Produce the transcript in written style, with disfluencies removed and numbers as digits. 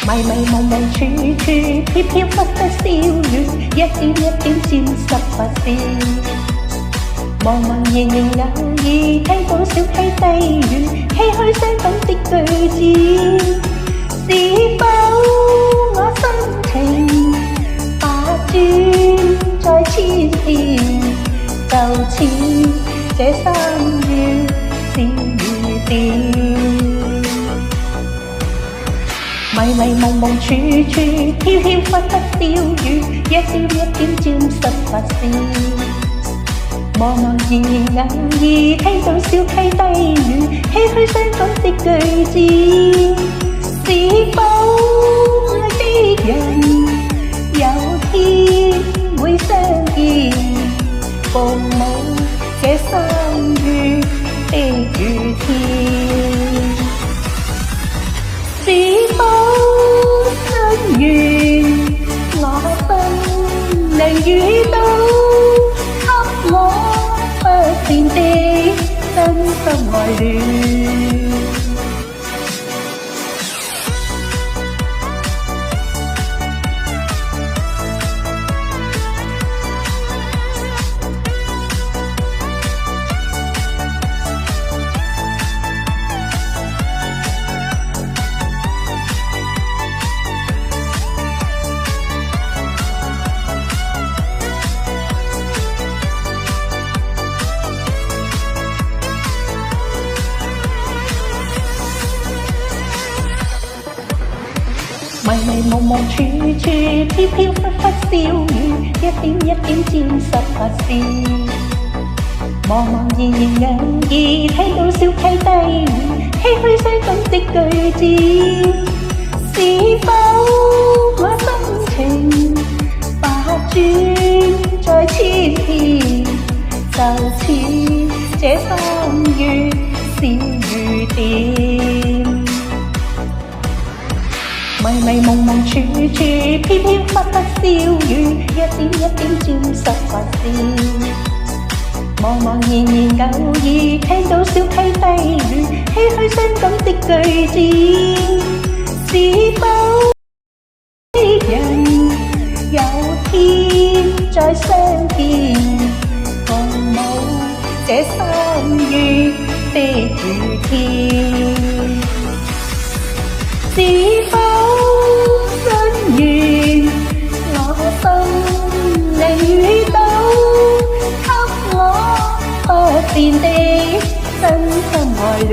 迷迷蒙蒙處處飄飄忽忽笑語，一點一點沾濕發線。茫茫然然偶爾聽到小溪低語，唏噓傷感的句子。是否我心情百轉再千遍，就似這三月是雨點。迷迷蒙蒙處處飄飄忽忽笑語，一點一點沾濕發線。茫茫然然偶爾聽到小溪低語，唏噓傷感的句子。是否愛的人有天會相見，共舞這三月的雨天？是否心願我真能遇到給我不變的真心愛戀？迷迷蒙蒙處處飄飄忽忽笑語，一點一點沾濕發線。茫茫然然偶爾聽到小溪低語，唏噓傷感的句子。是否我心情百轉再千遍，就似這三月是雨點。迷迷蒙蒙處處飄飄忽忽笑語，一點一點沾濕發線。茫茫然然偶爾聽到小溪低語，唏噓傷感的句子。是否的人有天再相見，共舞這三月的雨天？是否心願我心能遇到給我不變的真心愛戀？